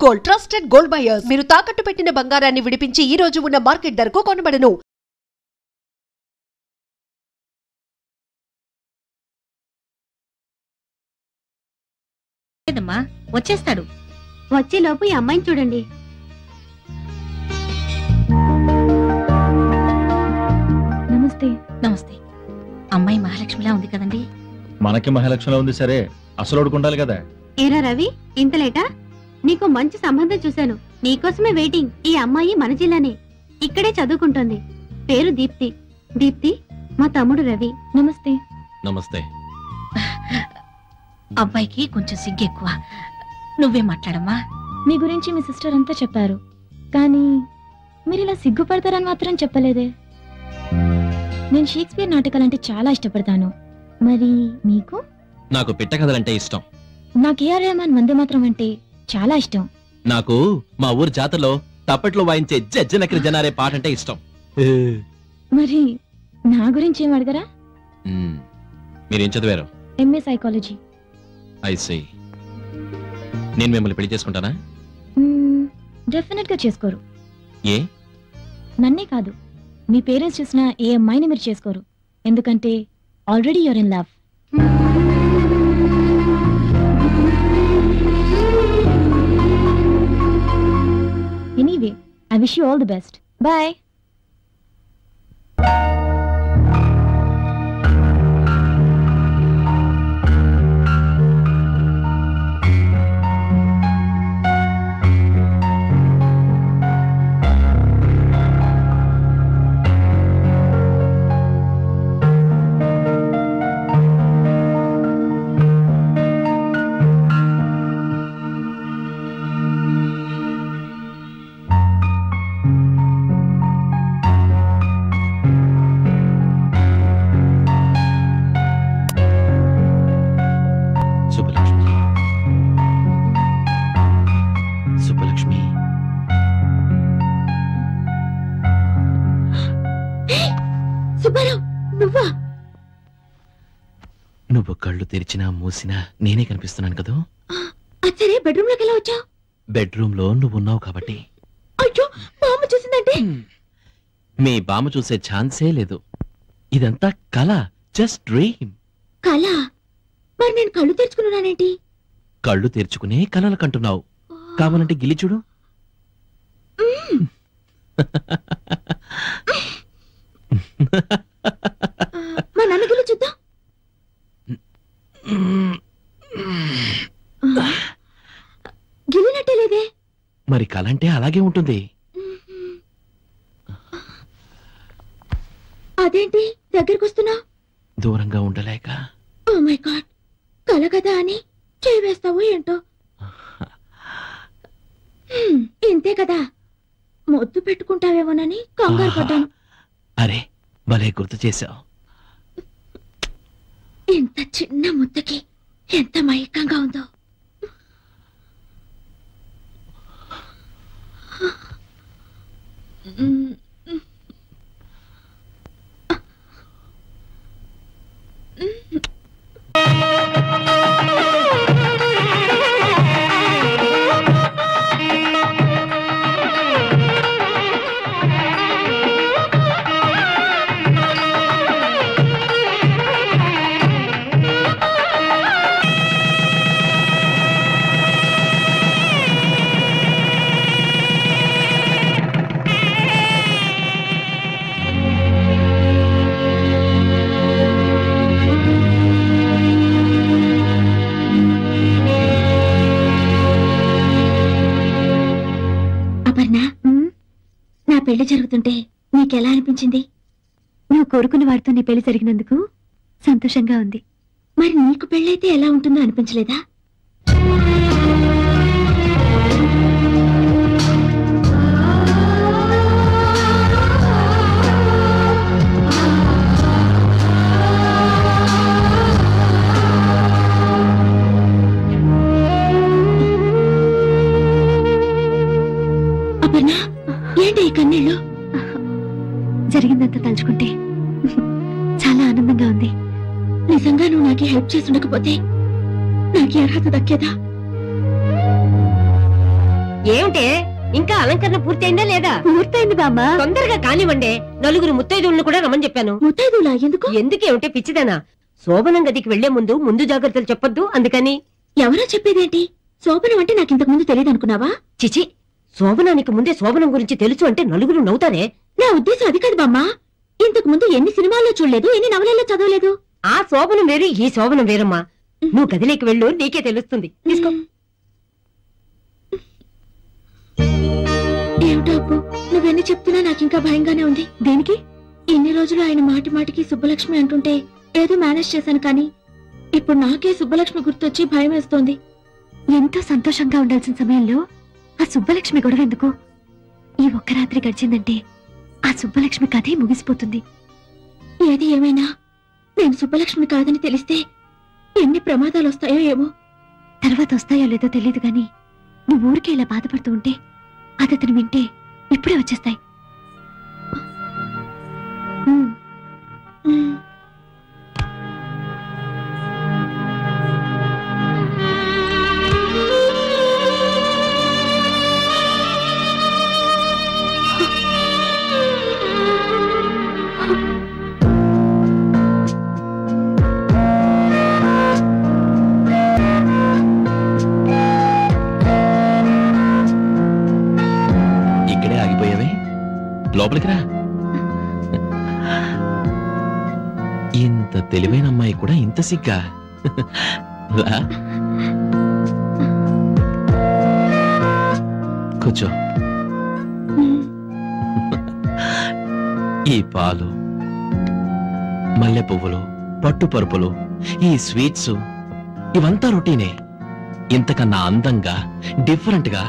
Gold, trusted gold buyers. మీరు తాకట్టు పెట్టిన బంగారాన్ని విడిపించి ఈ రోజు ఉన్న మార్కెట్ ధరకు కొనబడను. వచ్చేస్తాడు. వచ్చేలోపు ఈ అమ్మాయిని చూడండి. నమస్తే. నమస్తే. అమ్మాయి మహాలక్ష్మిలా ఉంది కదండి? మనకి మహాలక్ష్మిలా ఉంది. సరే, అసలు ఒడుకుండాలి కదా. ఏరా రవి, ఇంత లేటా? నీకు మంచి సంబంధం చూశాను, నీకోసమే వెయిటింగ్. ఈ అమ్మాయి మన జిల్లానే, ఇక్కడే చదువుకుంటోంది. పేరు దీప్తి. దీప్తి మా తమ్ముడు రవి. నమస్తే. నమస్తే. అబ్బాయికి కొంచెం సిగ్గు ఎక్కువ. నువ్వే మాట్లాడమ్మా. మీ గురించి మీ సిస్టర్ అంతా చెప్పారు, కానీ మీరు ఇలా సిగ్గుపడతారని మాత్రం చెప్పలేదే. నేను షేక్స్పియర్ నాటకాలంటే చాలా ఇష్టపడతాను. మరి మీకు? నాకు పిట్ట కథలంటే ఇష్టం. నాకు ఏఆర్ రెహమాన్ వందే మాత్రం అంటే చాలా ఇష్టం. నాకు మా ఊరు జాతరలో తప్పట్లో వాయించే జజ్జనకరి జనారే పాట అంటే ఇష్టం. మరి నా గురించి ఏం అడగరా? మీరేం చదివారు? MA psychology. ఐసీ. నేను మిమ్మల్ని పెళ్లి చేసుకుంటానా? డెఫినెట్ గా చేసుకోరు. ఏ? నన్నే కాదు, మీ పేరెంట్స్ చూసిన ఏ అమ్మాయిని మీరు చేసుకోరు. ఎందుకంటే already you're in love. Anyway, I wish you all the best. Bye. నువ్వు కళ్ళు తెరిచినా మూసినా నేనే కనిపిస్తున్నాను కదా. సరే, బెడ్రూమ్ లోకి ఎలా వచ్చావు? బెడ్రూమ్ లో నువ్వు ఉన్నావు కాబట్టి. అయ్యో, బామ్మ చూసిందంటే? మీ బామ్మ చూసే ఛాన్సే లేదు. ఇదంతా కళ, జస్ట్ డ్రీమ్. కళ? మరి నేను కళ్ళు తెరుచుకున్నానేంటి? కళ్ళు తెరుచుకునే కళలు కంటున్నావు. కావాలంటే గిలి చూడు. మా నాన్న గిలి చూద్దాం. గిలినట్టే లేదే. మరి కళ అంటే అలాగే ఉంటుంది. అదేంటి దగ్గరికి వస్తున్నా? దూరంగా ఉండలేక. ఓ మై గాడ్, కళ కదా అని చేయి వేస్తావు ఏంటో. ఇంతే కదా, ముద్దు పెట్టుకుంటావేమోనని కంగారు పడ్డాను. అరే, భలే గుర్తు చేశావు. ఇంత చిన్న ముద్దకి ఎంత మైకంగా ఉందో. నా పెళ్లి జరుగుతుంటే నీకెలా అనిపించింది? నువ్వు కోరుకున్న వాడితో నీ పెళ్లి జరిగినందుకు సంతోషంగా ఉంది. మరి నీకు పెళ్ళైతే ఎలా ఉంటుందో అనిపించలేదా? అపర్ణ, ఏంటి ఈ కన్నీళ్ళు? జరిగిందంతా తలుచుకుంటే చాలా ఆనందంగా ఉంది. నిజంగా నువ్వు నాకు హెల్ప్ చేసి ఉండకపోతే నాకు అర్హత దక్కేదా? ఏమిటే ఇంకా అలంకరణ పూర్తయిందా లేదా? పూర్తయింది బామ్మ. తొందరగా కానివ్వండి. నలుగురు ముత్తైదువులను కూడా రమ్మని చెప్పాను. ముత్తైదులా? ఎందుకు? ఎందుకేమిటే పిచ్చిదానా? శోభనం గదికి వెళ్లే ముందు జాగ్రత్తలు చెప్పొద్దు అందుకని. ఎవరో చెప్పేదేంటి? శోభనం అంటే నాకు ఇంతకు ముందు తెలియదు అనుకున్నావా? చిచి, శోభనానికి ముందే శోభనం గురించి తెలుసు అంటే నలుగురు నవ్వుతారే. నా ఉద్దేశం అది కాదు బామ్మ. ఇంతకు ముందు ఎన్ని సినిమాల్లో చూడలేదు, ఎన్ని నవలల్లో చదవలేదు. ఆ శోభనం వేరు, ఈ శోభనం వేరమ్మా. నువ్వు గదిలోకి వెళ్ళు, నీకే తెలుస్తుంది. తీసుకో. ఏమిటో అప్పు, నువ్వెన్ని చెప్తున్నా నాకింకా భయంగానే ఉంది. దేనికి? ఇన్ని రోజులు ఆయన మాటి మాటికి సుబ్బలక్ష్మి అంటుంటే ఏదో మేనేజ్ చేశాను, కానీ ఇప్పుడు నాకే సుబ్బలక్ష్మి గుర్తొచ్చి భయం వేస్తోంది. ఎంతో సంతోషంగా ఉండాల్సిన సమయంలో ఆ సుబ్బలక్ష్మి గొడవ ఎందుకు? ఈ ఒక్క రాత్రి గడిచిందంటే ఆ సుబ్బలక్ష్మి కథే ముగిసిపోతుంది. ఏది ఏమైనా నేను సుబ్బలక్ష్మి కాదని తెలిస్తే ఎన్ని ప్రమాదాలు వస్తాయో ఏమో. తర్వాత వస్తాయో లేదో తెలియదు, గాని నువ్వు ఊరికే ఇలా బాధపడుతూ ఉంటే అది అతను వింటే ఇప్పుడే వచ్చేస్తాయి. లోపలికి రా. ఇంత తెలివైన అమ్మాయి కూడా ఇంత సిగ్గా? రా కూర్చో. ఈ పాలు, మల్లె పువ్వులు, పట్టు పరుపులు, ఈ స్వీట్స్ ఇవంతా రొటీనే. ఇంతకన్నా అందంగా, డిఫరెంట్ గా,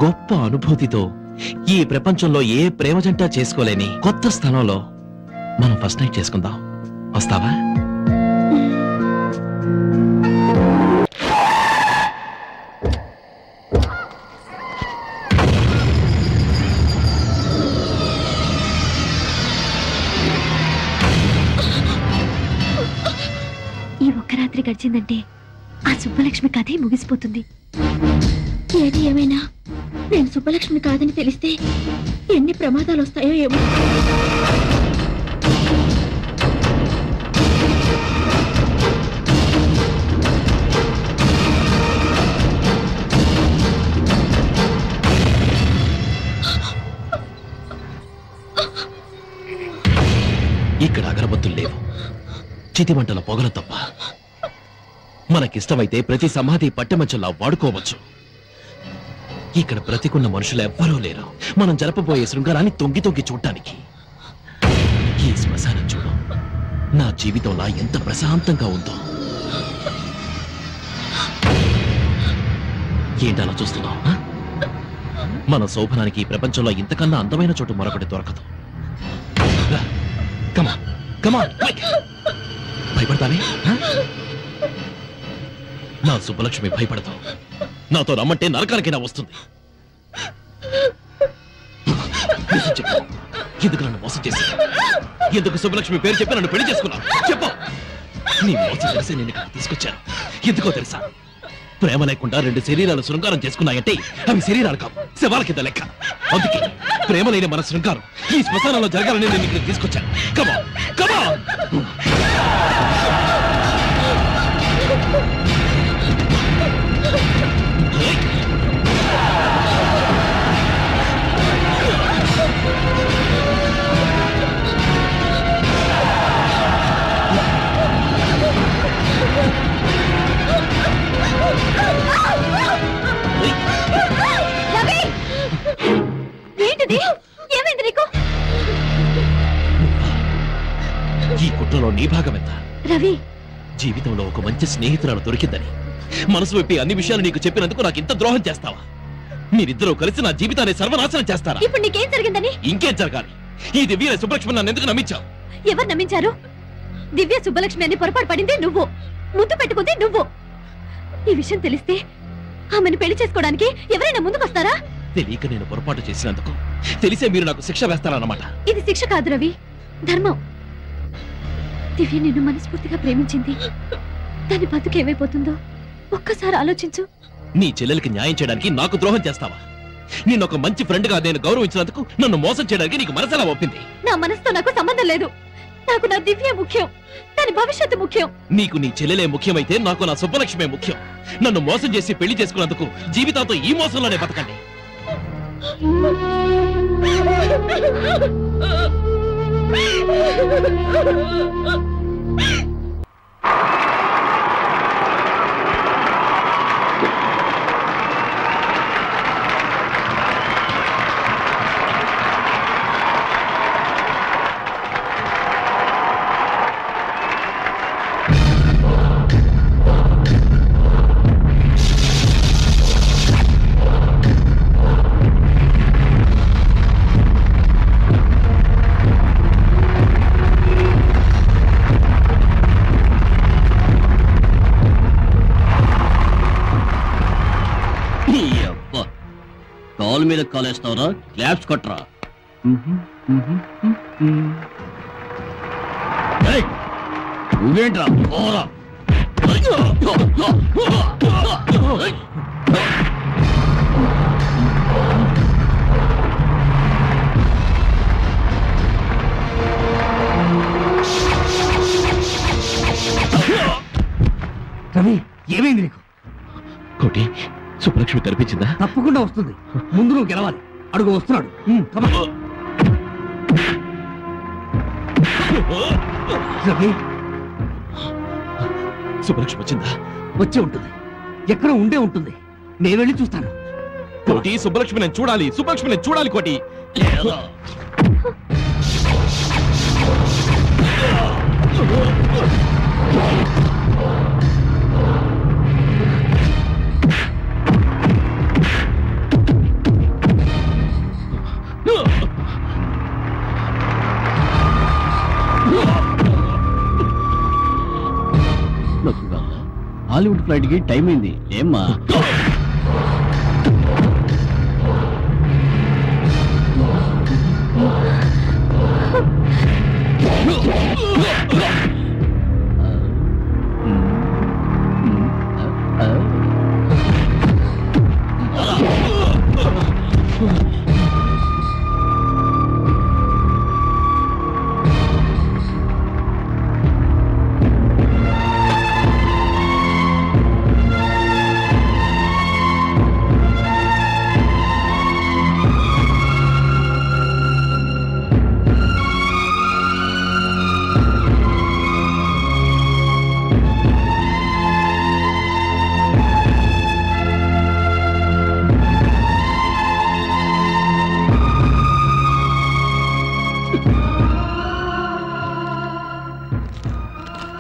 గొప్ప అనుభూతితో ఈ ప్రపంచంలో ఏ ప్రేమ జంట చేసుకోలేని కొత్త స్థానంలో మనం ఫస్ట్ నైట్ చేసుకుందాం. వస్తావా? ఈ ఒక్క రాత్రి గడిచిందంటే ఆ సుబ్బలక్ష్మి కథే ముగిసిపోతుంది. ఏది ఏమైనా నేను సుబ్బలక్ష్మి కాదని తెలిస్తే ఎన్ని ప్రమాదాలు వస్తాయో ఏమో. ఇక్కడ అగరబత్తులు లేవు, చితిమంటల పొగలు తప్ప. మనకిష్టమైతే ప్రతి సమాధి పట్టెమంచంలా వాడుకోవచ్చు. ఇక్కడ బ్రతికున్న మనుషులు ఎవ్వరూ లేరు మనం జరపబోయే శృంగారాన్ని తొంగి తొంగి చూడటానికి. ఈ శ్మశానం చూడు, నా జీవితంలో ఎంత ప్రశాంతంగా ఉందో. ఏంటలా చూస్తున్నావు? మన శోభనానికి ఈ ప్రపంచంలో ఇంతకన్నా అందమైన చోటు మరొకటి దొరకదు. కమా కమా, భయపడతానే? నా సుబ్బలక్ష్మి భయపడతావు. నాతో రమ్మంటే నరకానికైనా వస్తుంది. ఎందుకు నన్ను మోసం చేసి, ఎందుకు సుబ్బలక్ష్మి పేరు చెప్పి నన్ను పెళ్లి చేసుకున్నావు? చెప్పు. నీ మోసం తెలిసి నేను ఇక్కడ తీసుకొచ్చాను. ఎందుకో తెలుసా? ప్రేమ లేకుండా రెండు శరీరాలు శృంగారం చేసుకున్నాయంటే అవి శరీరాలు కావు, శవాల కింద లెక్క. అందుకే ప్రేమ లేని మన శృంగారం ఈ శ్మశానంలో జరగాలని నేను ఇక్కడ తీసుకొచ్చాను. కమా కమా. ఏంటిది? ఏమైంది నీకు? ఈ కుట్రలో నీ భాగం ఎంత? రవి, జీవితంలో ఒక మంచి స్నేహితురాలు దొరికిందని మనసు విప్పి అన్ని విషయాలు నీకు చెప్పినందుకు నాకు ఇంత ద్రోహం చేస్తావా? మీరిద్దరూ కలిసి నా జీవితాన్ని సర్వనాశనం చేస్తారా? ఇప్పుడు నీకేం జరిగిందని? ఇంకేం జరగాలి? ఈ దివ్య సుబ్బలక్ష్మి నన్ను ఎందుకు నమ్మించావు? ఎవరు నమ్మించారు? దివ్య సుబ్బలక్ష్మి అని పొరపాటు పడింది నువ్వు, ముందు పెట్టుకుంది నువ్వు. ఈ విషయం తెలిస్తే ఆమెను పెళ్లి చేసుకోవడానికి ఎవరైనా ముందుకొస్తారా? తెలియక నేను పొరపాటు చేసినందుకు తెలిసే మీరు నాకు శిక్ష వేస్తారన్నమాట. ఇది శిక్ష కాదు రవి, ధర్మం. దివ్య నిన్ను మనస్ఫూర్తిగా ప్రేమించింది. దాని బతుకు ఏమైపోతుందో ఒక్కసారి ఆలోచించు. నీ చెల్లెలకి న్యాయం చేయడానికి నాకు ద్రోహం చేస్తావా? నేను ఒక మంచి ఫ్రెండ్ గా నేను గౌరవించినందుకు నన్ను మోసం చేయడానికి నీకు మనసెలా ఒప్పింది? నా మనసుతో నాకు సంబంధం లేదు. నాకు నా దివ్య ముఖ్యం, దాని భవిష్యత్తు ముఖ్యం. నీకు నీ చెల్లెలే ముఖ్యమైతే నాకు నా సుబ్బలక్ష్మే ముఖ్యం. నన్ను మోసం చేసి పెళ్లి చేసుకున్నందుకు జీవితాంతో ఈ మోసంలోనే బతకండి. కాలు మీద కాలేస్తావరా? క్లాప్స్ కొట్టరా? నువ్వేంట్రా? రవి, ఏమైంది నీకు? కోటి, సుబ్బలక్ష్మి కనిపించిందా? తప్పకుండా వస్తుంది. ముందు నువ్వు గెలవాలి. అడుగు వస్తున్నాడు. రవి, సుబ్బలక్ష్మి వచ్చిందా? వచ్చే ఉంటుంది. ఎక్కడ ఉండే ఉంటుంది. నేను వెళ్ళి చూస్తాను. కోటి, సుబ్బలక్ష్మి నేను చూడాలి. సుబ్బలక్ష్మి నేను చూడాలి కోటి. హాలీవుడ్ ఫ్లైట్ కి టైం అయింది. ఏమ్మా?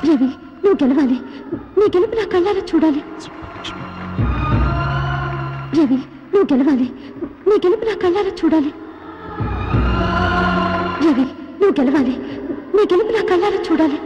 రవి, నువ్వు గెలవాలి. నీ గెలుపు నా కళ్ళారా చూడాలి. రవి, నువ్వు గెలవాలి. నీ గెలుపు నా కళ్ళారా చూడాలి. రవి, నువ్వు గెలవాలి. నీ గెలుపు నా కళ్ళారా చూడాలి.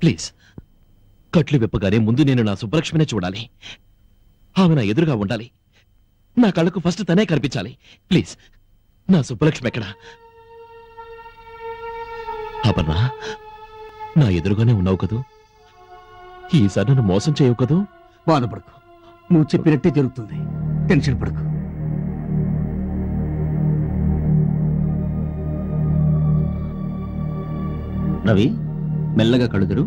ప్లీజ్ కట్లు విప్పగానే ముందు నేను నా సుబ్బలక్ష్మినే చూడాలి. ఆమె నా ఎదురుగా ఉండాలి. నా కళ్ళకు ఫస్ట్ తనే కనిపించాలి. ప్లీజ్ నా సుబ్బలక్ష్మి ఎక్కడా? అపర్ణ, నా ఎదురుగానే ఉన్నావు కదూ? ఈసారి నన్ను మోసం చేయవు కదూ? బాధపడకు, నువ్వు చెప్పినట్టే జరుగుతుంది. టెన్షన్ పడకు. రవి, మెల్లగా కడుదురు.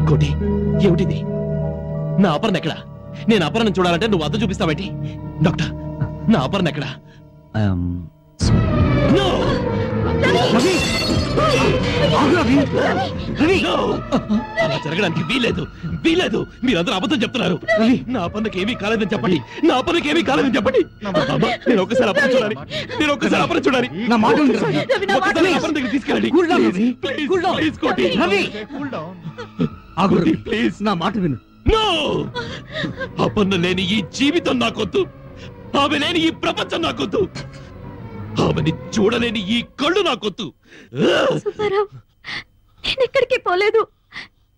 కోటి, ఏమిటిది? నా అపర్ణ ఎక్కడా? నేను అపర్ణను చూడాలంటే నువ్వు అద్దం చూపిస్తావేంటి? డాక్టర్, నా అపర్ణ ఎక్కడా? No! అలా జరగడానికి వీలేదు. మీరందరూ అబద్ధం చెప్తున్నారు. నా అపర్ణకి ఏమీ కాలేదని చెప్పండి. నా అపర్ణకి ఏమీ కాలేదని చెప్పండి. నేను ఒక్కసారి అపర్ణ చూడాలి. నా మాట ఒక్కసారి అపర్ణ దగ్గర తీసుకెళ్ళండి. ప్లీజ్ కోటి. ప్లీజ్ నా మాట విను. నో! అపర్ణ లేని ఈ జీవితం నాకొద్దు. ఆమె లేని ఈ ప్రపంచం నాకొద్దు. ఆమెని చూడలేని ఈ కళ్ళు నాకొద్దు. సుబ్బారావు, నేను ఎక్కడికి పోలేదు,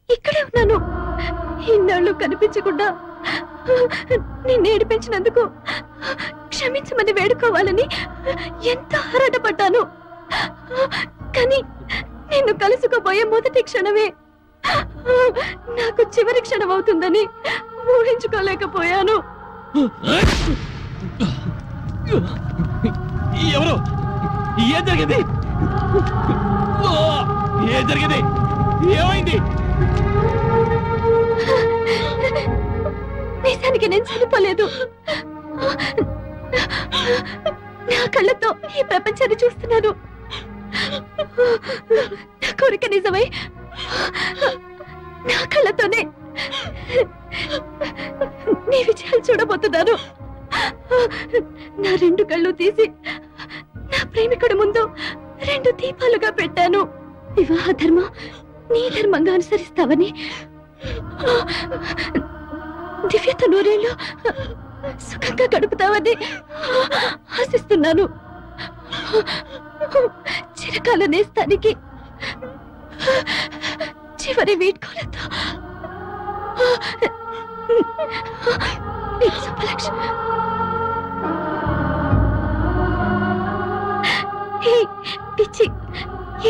ఇక్కడే ఉన్నాను. ఇన్నాళ్ళు కనిపించకుండా నిన్ను ఏడిపించినందుకు క్షమించమని వేడుకోవాలని ఎంతో ఆరాటపడ్డాను. కానీ నిన్ను కలుసుకోబోయే మొదటి క్షణమే నాకు చివరి క్షణం అవుతుందని ఊహించుకోలేకపోయాను. ఎవరు? ఏం జరిగింది? ఏమైంది? నిజానికి నేను చనిపోలేదు. నా కళ్ళతో ఈ ప్రపంచాన్ని చూస్తున్నాను. నా కోరిక నిజమై నా కళ్ళతోనే నీ విజయాలు చూడబోతున్నాను. నా రెండు కళ్ళు తీసి నా ప్రేమికుడి ముందు రెండు దీపాలుగా పెట్టాను. వివాహ ధర్మం నీ ధర్మంగా అనుసరిస్తావని, దివ్యత నూరేళ్ళు సుఖంగా గడుపుతావని ఆశిస్తున్నాను. చిరకాల నేస్తానికి చివరి వీడ్కోలతో సుబ్బలక్ష్మి. పిచ్చి,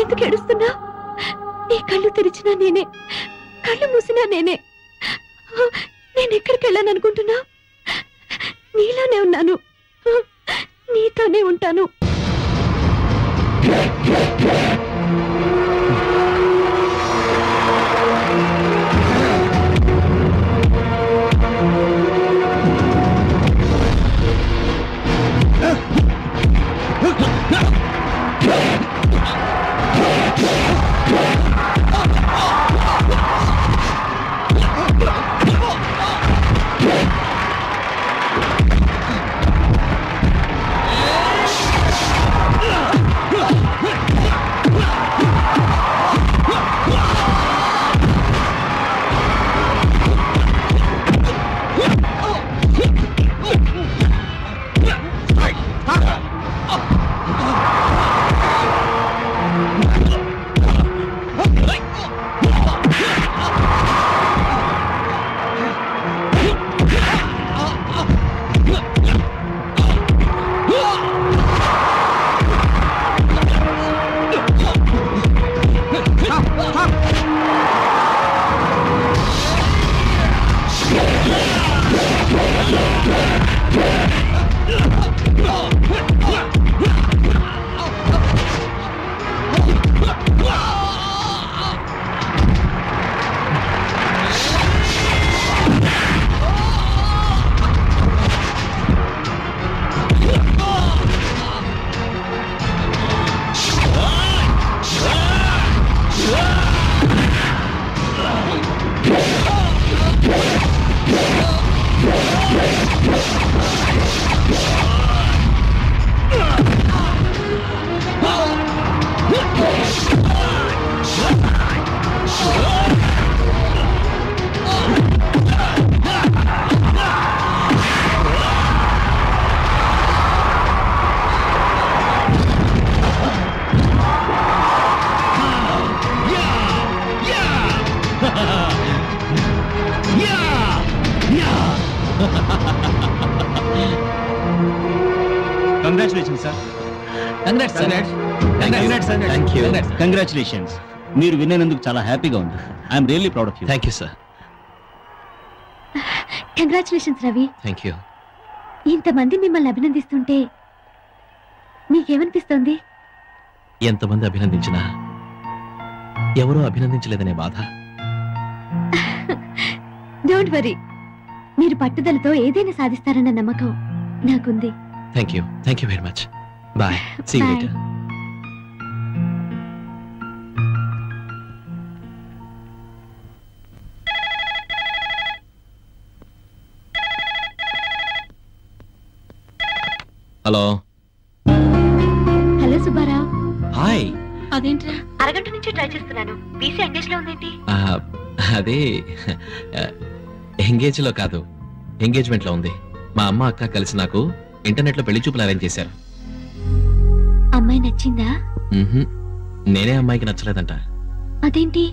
ఎందుకు ఏడుస్తున్నా? నీ కళ్ళు తెరిచినా నేనే, కళ్ళు మూసినా నేనే. నేను ఎక్కడికి వెళ్ళాను అనుకుంటున్నా? నీలోనే ఉన్నాను, నీతోనే ఉంటాను. Congratulations sir. కంగ్రాచులేషన్స్. మీరు విన్నందుకు చాలా హ్యాపీగా ఉంది. I'm really proud of you. Thank you sir. Congratulations Ravi. Thank you. ఇంతమంది మిమ్మల్ని అభినందిస్తుంటే నీకేమనిపిస్తుంది? ఎంతమంది అభినందించినా ఎవరో అభినందించలేదనే బాధ. డోంట్ వరీ, మీరు పట్టుదలతో ఏదైనా సాధిస్తారన్న నమ్మకం నాకుంది. Thank you very much. Bye. See you later. Hello. Hello Subbarao. Hi. అదేంట్రా? అరగంట నుంచి ట్రై చేస్తున్నాను. బీసీ ఎంగేజ్ లో ఉందేంటి? అదే ఎంగేజ్ లో కాదు, ఎంగేజ్మెంట్ లో ఉంది. మా అమ్మ అక్క కలిసి నాకు ఇంటర్నెట్ లో పెళ్లి చూపులు అరేంజ్ చేశారు. అమ్మాయి నచ్చిందా? నేనే అమ్మాయికి నచ్చలేదంట. అదేంటి?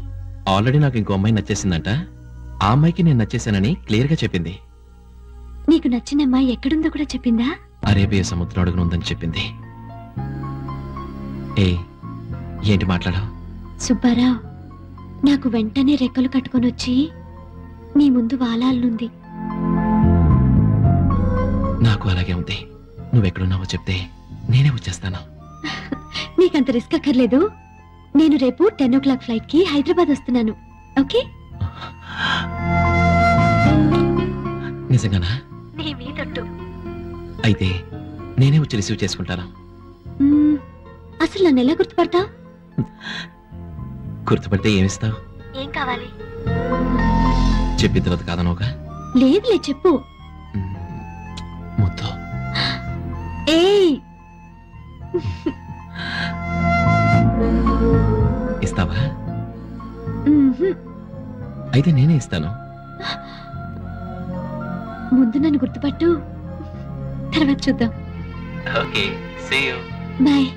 ఆల్రెడీ నాకు ఇంకో అమ్మాయి నచ్చేసిందంట. ఆ అమ్మాయికి నేను నచ్చేసానని క్లియర్ గా చెప్పింది. నీకు నచ్చిన అమ్మాయి ఎక్కడుందో కూడా చెప్పిందా? అరేబియా సముద్రం అడుగున ఉందని చెప్పింది. ఏంటి మాట్లాడావు? సుబ్బారావు, నాకు వెంటనే రెక్కలు కట్టుకొని వచ్చి నీ ముందు వాలాలనుంది. నాకు అలాగే ఉంది. నువ్వెక్కడున్నావో చెప్తే నేనే వచ్చేస్తాను. నీకంత రిస్క్ అక్కర్లేదు. నేను రేపు 10 o'clock ఫ్లైట్ కి హైదరాబాద్ వస్తున్నాను. ఓకే? నిజంగానా? నీ మీదొట్టు. అయితే నేనే వచ్చి రిసీవ్ చేసుకుంటాను. అసలు నన్ను ఎలా గుర్తుపడతా? గుర్తుపడితే ఏమిస్తావు? ఏం కావాలి? చెప్పిన తర్వాత కాదనోగా? లేదులే, చెప్పు. ముద్దు. ఏయ్, ఇస్తావా? అయితే నేనే ఇస్తాను. ముందు నన్ను గుర్తుపట్టు, తర్వాత చూద్దాం. Okay, see you. బాయ్.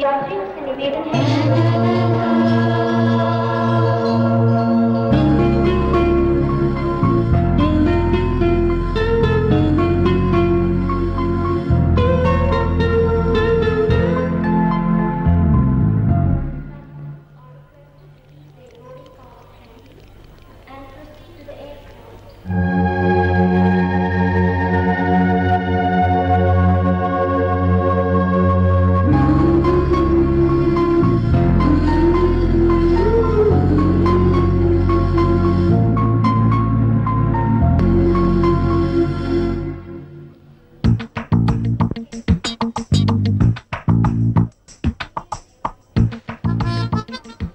यात्रियों से निवेदन है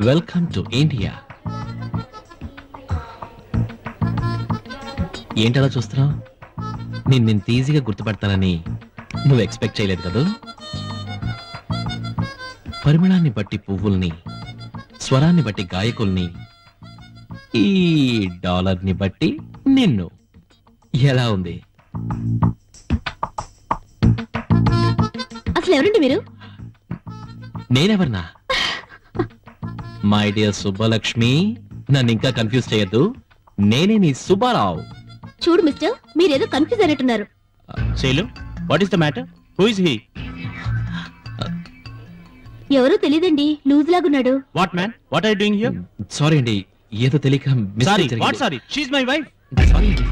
వెల్కమ్ టు ఇండియా. ఏంటలా చూస్తున్నావు? నిన్నింత ఈజీగా గుర్తుపడతానని నువ్వు ఎక్స్పెక్ట్ చేయలేదు కదా. పరిమళాన్ని బట్టి పువ్వుల్ని, స్వరాన్ని బట్టి గాయకుల్ని, ఈ డాలర్ని బట్టి నిన్ను. ఎలా ఉంది? అసలు ఎవరండి మీరు? నేనెవర్నా? మై డియర్ సుబ్బలక్ష్మి, నన్ను ఇంకా కన్ఫ్యూజ్ చేయొద్దు. నేనే నీ సుబ్బారావు. చూడు మిస్టర్, మీరేదో కన్ఫ్యూజ్ అయినట్టున్నారు. Shailu, what is the matter? Who is he? ఎవరో తెలియదండి, లూజ్ లాగున్నాడు. What man? What are you doing here? Sorry అండి, ఏదో తెలియక sorry. What sorry? She is my wife. Sorry అండి.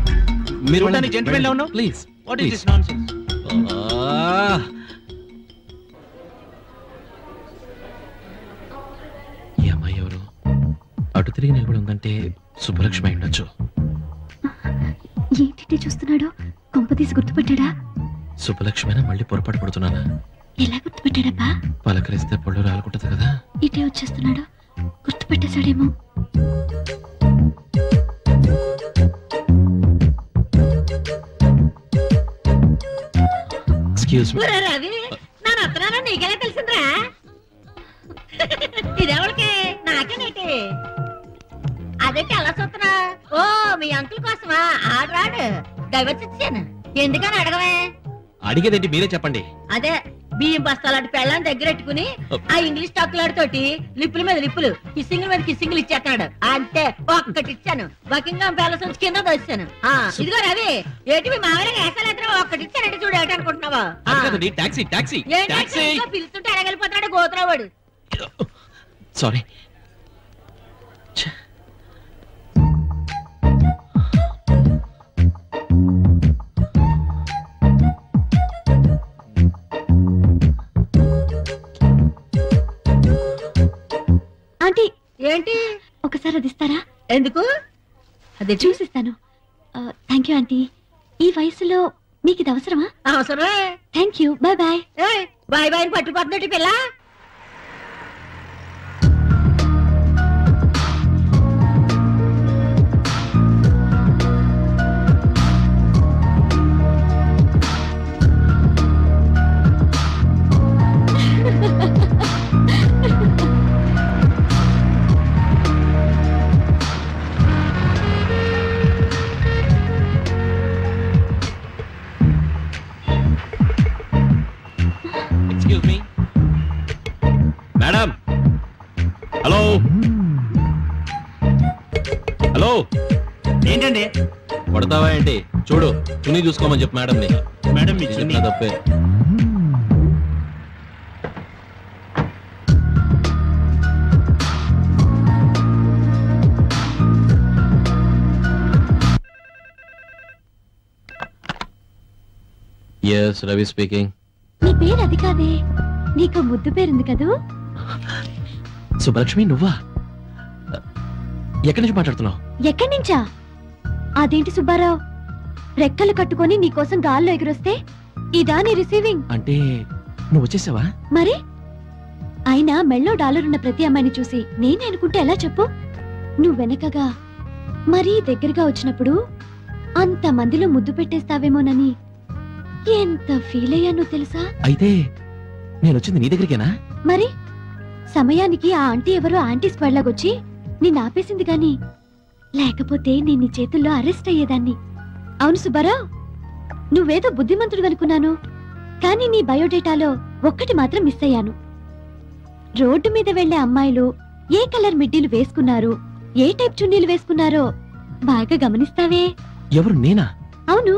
మీరు ఉండని జెంటిల్మెన్ లా ఉన్నావు. Please. What is this nonsense? ఈ అమ్మాయి ఎవరు? అటు తిరిగి నిలబడి ఉందంటే సుబ్బలక్ష్మి అయి ఉండొచ్చు. ఏంటి చూస్తున్నాడు? కొంప తీసి గుర్తుపట్టాడా? సుబ్బలక్ష్మినా మళ్ళీ పొరపాటు పడుతున్నానా? ఎలా గుర్తుపట్టాడబ్బా? పలకరిస్తే పళ్ళు రాలుకుంటది కదా. ఇటే వచ్చేస్తున్నాడు, గుర్తుపట్టేశాడేమో. Excuse me. రవి నా వస్తున్నాను నీకెలా తెలిసిందిరా? ఇదేవరికి నాకేనేటి? అదేంటి అలా చూస్తున్నా? ఓ మీ అంకుల్ కోసమా? ఆడరాడు డైవర్స్ ఇచ్చాను. ఎందుకని అడగవే? అడిగేదేంటి మీరే చెప్పండి. అదే బియ్యం బస్తాలాంటి పెళ్ళాన్ని దగ్గరెట్టుకుని ఆ ఇంగ్లీష్ టాకులాడితోటి లిప్పుల మీద లిప్పులు, కిస్సింగ్ల మీద కిస్సింగ్లు ఇచ్చేస్తున్నాడు. అంతే, ఒక్కటి ఇచ్చాను. బకింగ్హామ్ ప్యాలెస్ నుంచి కింద దోచాను. ఇదిగో రవి, ఏంటి మీ మామయ్య వేసాలేద్దాం? ఒక్కటి ఇచ్చానంటే చూడు, ఏంటి అనుకుంటున్నావా? టాక్సీ టాక్సీ టాక్సీ పిలుస్తుంటే అడగలిపోతున్నాడు గోతురావాడు. సారీ. ఆంటీ ఏంటి? ఒకసారి అది ఇస్తారా? ఎందుకు? అదే చూసిస్తాను. Thank you aunty. ఈ వయసులో మీకు ఇది అవసరమా? అవసరమే. Thank you. Bye bye. Bye bye పట్టుకుపోతున్నట్టు పిల్ల. Excuse me madam. Hello hello. ఏంటండి? పడతావా ఏంటి? చూడు, చున్నీ చూసుకోమని చెప్పు మేడం. మేడం మీ చున్నీ. తప్పే. Yes, Ravi speaking. నీ పేరు అది కాదే, నీకు ముద్దు పేరుంది కదూ? సుబ్బలక్ష్మి, నువ్వా? ఎక్కడి నుంచి మాట్లాడుతున్నావు? ఎక్కడి నుంచా? అదేంటి సుబ్బారావు, రెక్కలు కట్టుకొని నీకోసం గాల్లో ఎగురొస్తే ఇదా నీ రిసీవింగ్? అంటే నువ్వు వచ్చేసావా? మరి అయినా మెళ్ళో డాలర్ ఉన్న ప్రతి అమ్మాయిని చూసి నేనే అనుకుంటే ఎలా చెప్పు? నువ్వు వెనకగా మరీ దగ్గరగా వచ్చినప్పుడు అంత మందిలో ముద్దు పెట్టేస్తావేమోనని ఎంత ఫీల్ అయ్యానో తెలుసా? అయితే నేను వచ్చింది నీ దగ్గరికేనా? మరి సమయానికి ఆ ఆంటీ ఎవరో యాంటీ స్క్వాడ్ లాగొచ్చి నిన్ను ఆపేసింది గాని లేకపోతే నేను నీ చేతుల్లో అరెస్ట్ అయ్యేదాన్ని. అవును సుబ్బారావు, నువ్వేదో బుద్ధిమంతుడు అనుకున్నాను, కానీ నీ బయోడేటాలో ఒక్కటి మాత్రం మిస్ అయ్యాను. రోడ్డు మీద వెళ్లే అమ్మాయిలు ఏ కలర్ మిడ్డీలు వేసుకున్నారు, ఏ టైప్ చున్నీలు వేసుకున్నారో బాగా గమనిస్తావే? ఎవరు, నేనా? అవును,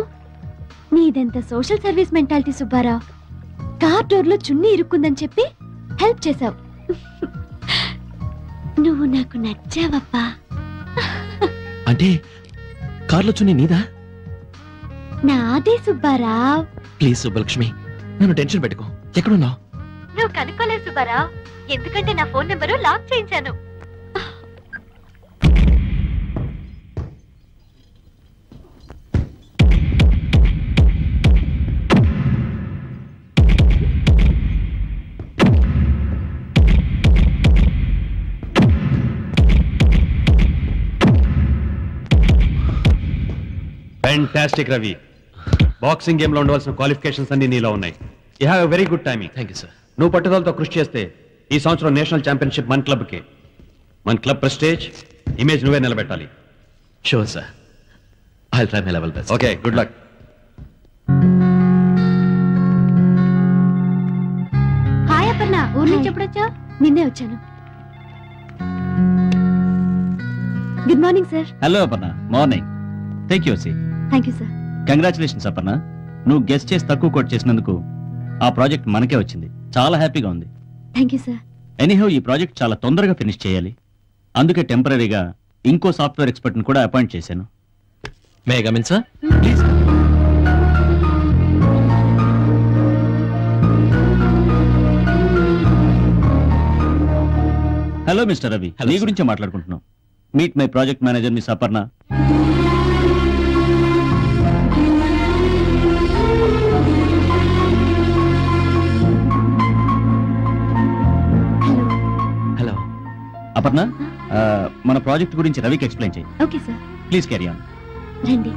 నీదెంత social service mentality Subbarao. Car door లో చున్నీ ఇరుక్కుందని చెప్పి హెల్ప్ చేశావు. నువ్వు నాకు నచ్చావప్పా. అంటే కార్లో చున్నీ నీదా? నాదే సుబ్బారావు. ప్లీజ్ సుబ్బలక్ష్మి, నన్ను టెన్షన్ పెట్టుకో. ఎక్కడున్నావు? నువ్వు కనుక్కోలేదు సుబ్బారావు, ఎందుకంటే నా ఫోన్ నెంబరు లాక్ చేయించాను. ఫ్యాంటాస్టిక్ రవి, బాక్సింగ్ గేమ్ లో ఉండవలసిన క్వాలిఫికేషన్స్ అన్ని నీలో ఉన్నాయి. You have a very good timing. Thank you sir. నువ్వు పట్టుదలతో కృషి చేస్తే ఈ సంవత్సరం నేషనల్ ఛాంపియన్షిప్ మన క్లబ్కే. మన క్లబ్ ప్రెస్టేజ్, ఇమేజ్ నువ్వే నిలబెట్టాలి. Sure sir, I'll try my level best. Okay, good luck. Hi Aparna, ఊరు నుంచి ఎప్పుడొచ్చావు? నిన్నే వచ్చాను. Good morning sir. Hello Aparna, morning. Take your seat. Thank you sir. Congratulations Aparna, నువ్వు గెస్ట్ చేసి తక్కువ కోట్ చేసినందుకు ఆ ప్రాజెక్ట్ మనకే వచ్చింది. చాలా హ్యాపీగా ఉంది. Thank you sir. ఎనీహౌ ఈ ప్రాజెక్ట్ చాలా తొందరగా ఫినిష్ చేయాలి, అందుకే టెంపరీగా ఇంకో సాఫ్ట్వేర్ ఎక్స్పర్ట్ ని కూడా అపాయింట్ చేశాను. May I come in sir? Please. Hello mister Ravi, నీ గురించే మాట్లాడుకుంటున్నాం. Meet my project manager miss Aparna. Hello Aparna, మన ప్రాజెక్ట్ గురించి రవికి ఎక్స్ప్లెయిన్ చేయి. Okay sir. Please carry on. రండి.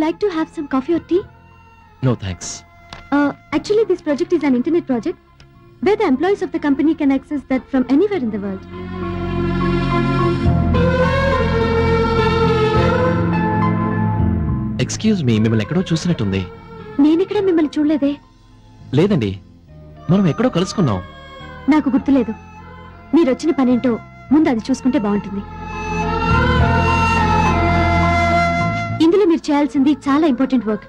like to have some coffee or tea? No thanks. Actually, this project is an internet project where the employees of the company can access that from anywhere in the world. Excuse me, మిమ్మల్ని ఎక్కడో చూసినట్టుంది. నేనిక్కడ మిమ్మల్ని చూడలేదే. లేదండి, మనం ఎక్కడో కలుసుకున్నాం. నాకు గుర్తులేదు. మీరు వచ్చిన పనేంటో ముందు అది చూసుకుంటే బాగుంటుంది. ఇందులో మీరు చేయాల్సింది చాలా important work.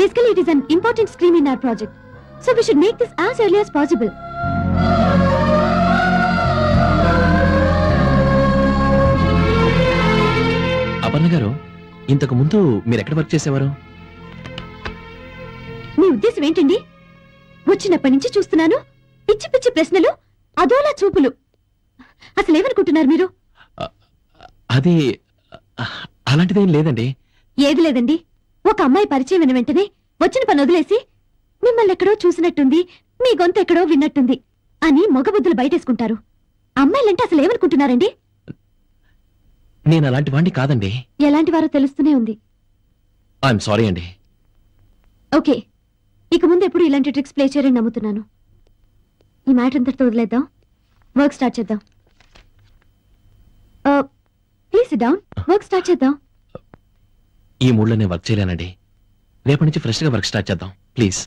Basically it is an important scheme in our project. So we should make this as early as possible. Aparna garu, ఇంతకు ముందు మీరు ఎక్కడ వర్క్ చేసేవారు? మీ ఉద్దేశం ఏంటండి? వచ్చినప్పటి నుంచి చూస్తున్నాను పిచ్చి పిచ్చి ప్రశ్నలు, అదోలా చూపులు. అసలు ఏమనుకుంటున్నారు మీరు? అది అలాంటిదేం లేదండి. ఏది లేదండి. ఒక అమ్మాయి పరిచయం అయిన వెంటనే వచ్చిన పని వదిలేసి మిమ్మల్ని ఎక్కడో చూసినట్టుంది, మీ గొంతు ఎక్కడో విన్నట్టుంది అని మగబుద్ధులు బయటేసుకుంటారు. అమ్మాయిలంటే అసలు ఏమనుకుంటున్నారండి? నేను అలాంటి వాడిని కాదండి. ఎలాంటి వారో తెలుస్తూనే ఉంది. ఐఎమ్ సారీ అండి. ఓకే, ఇక ముందు ఎప్పుడు ఇలాంటి ట్రిక్స్ ప్లే చేయరని నమ్ముతున్నాను. ఈ మ్యాటర్ అంతటితో వదిలేద్దాం, వర్క్ స్టార్ట్ చేద్దాం. Please SIT down, work start చేద్దాం. ఈ మూడ్లో నేను వర్క్ చేయలేనండి. రేపటి నుంచి ఫ్రెష్ గా వర్క్ స్టార్ట్ చేద్దాం ప్లీజ్.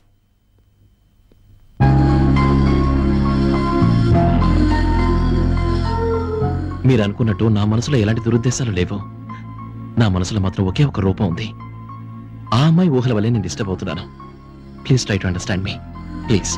మీరు అనుకున్నట్టు నా మనసులో ఎలాంటి దురుద్దేశాలు లేవు. నా మనసులో మాత్రం ఒకే ఒక రూపం ఉంది. ఆ అమ్మాయి ఊహల వల్లే నేను డిస్టర్బ్ అవుతున్నాను. Please try to understand me please.